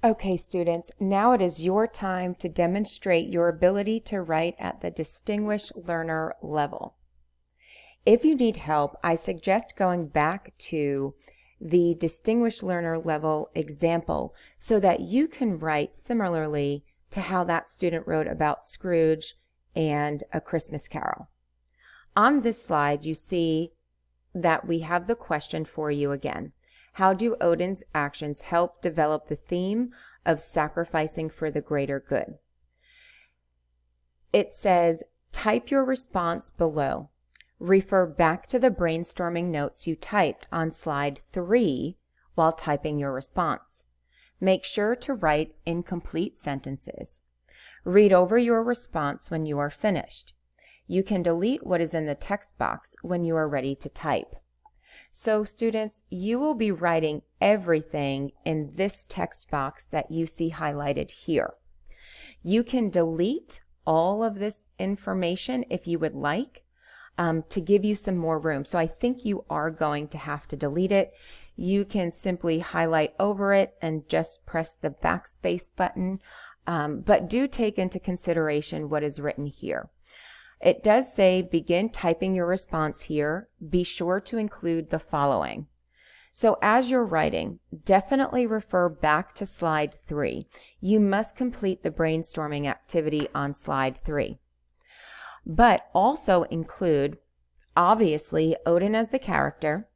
Okay, students, now it is your time to demonstrate your ability to write at the distinguished learner level. If you need help, I suggest going back to the distinguished learner level example so that you can write similarly to how that student wrote about Scrooge and A Christmas Carol. On this slide, you see that we have the question for you again. How do Odin's actions help develop the theme of sacrificing for the greater good? It says, type your response below. Refer back to the brainstorming notes you typed on slide 3 while typing your response. Make sure to write incomplete sentences. Read over your response when you are finished. You can delete what is in the text box when you are ready to type. So students, you will be writing everything in this text box that you see highlighted here. You can delete all of this information if you would like to give you some more room. So I think you are going to have to delete it. You can simply highlight over it and just press the backspace button, but do take into consideration what is written here. It does say begin typing your response here. Be sure to include the following. So as you're writing, definitely refer back to slide 3. You must complete the brainstorming activity on slide 3. But also include, obviously, Odin as the character,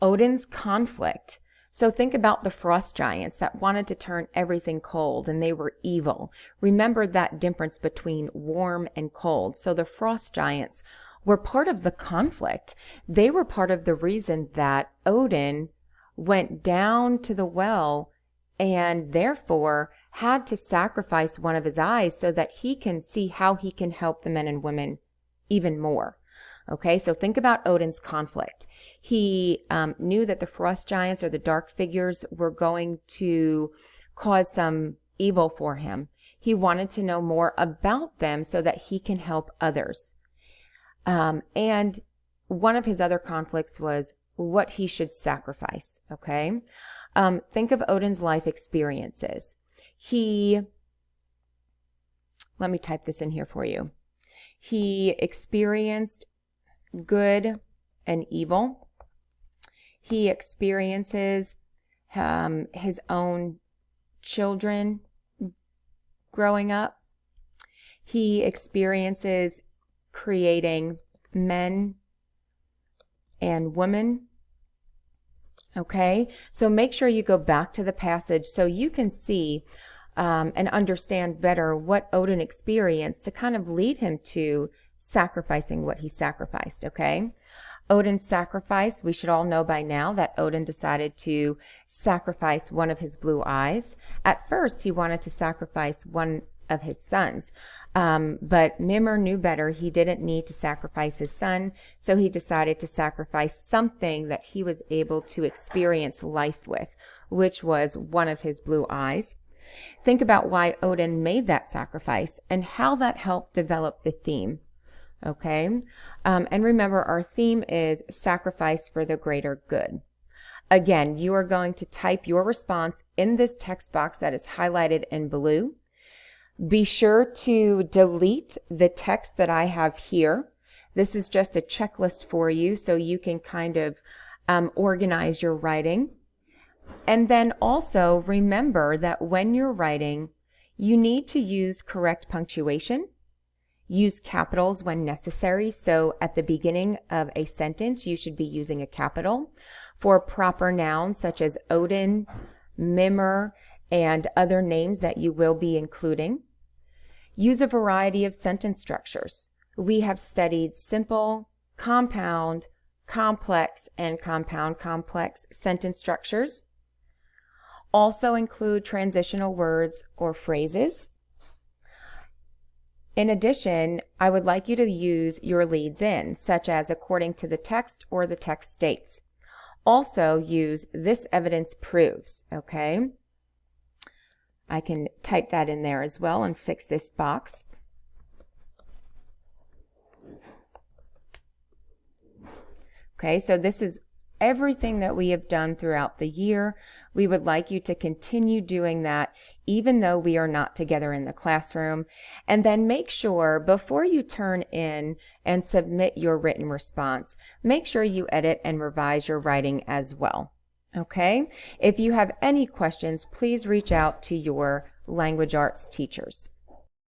Odin's conflict. So think about the frost giants that wanted to turn everything cold, and they were evil. Remember that difference between warm and cold. So the frost giants were part of the conflict. They were part of the reason that Odin went down to the well and therefore had to sacrifice one of his eyes so that he can see how he can help the men and women even more. Okay, so think about Odin's conflict. He knew that the frost giants or the dark figures were going to cause some evil for him. He wanted to know more about them so that he can help others. And one of his other conflicts was what he should sacrifice. Okay, think of Odin's life experiences. Let me type this in here for you. He experienced good and evil. He experiences his own children growing up. He experiences creating men and women. Okay, so make sure you go back to the passage so you can see and understand better what Odin experienced to kind of lead him to sacrificing what he sacrificed. Okay, Odin's sacrifice, we should all know by now that Odin decided to sacrifice one of his blue eyes. At first, he wanted to sacrifice one of his sons, but Mimir knew better. He didn't need to sacrifice his son, so he decided to sacrifice something that he was able to experience life with, which was one of his blue eyes. Think about why Odin made that sacrifice and how that helped develop the theme. Okay, and remember, our theme is sacrifice for the greater good. Again, you are going to type your response in this text box that is highlighted in blue. Be sure to delete the text that I have here. This is just a checklist for you so you can kind of organize your writing. And then also remember that when you're writing, you need to use correct punctuation. Use capitals when necessary. So at the beginning of a sentence, you should be using a capital. For proper nouns such as Odin, Mimir, and other names that you will be including. Use a variety of sentence structures. We have studied simple, compound, complex, and compound complex sentence structures. Also include transitional words or phrases. In addition, I would like you to use your leads in, such as according to the text or the text states. Also use this evidence proves, okay? I can type that in there as well and fix this box. Okay, so this is everything that we have done throughout the year. We would like you to continue doing that even though we are not together in the classroom. And then make sure before you turn in and submit your written response, make sure you edit and revise your writing as well. Okay? If you have any questions, please reach out to your language arts teachers.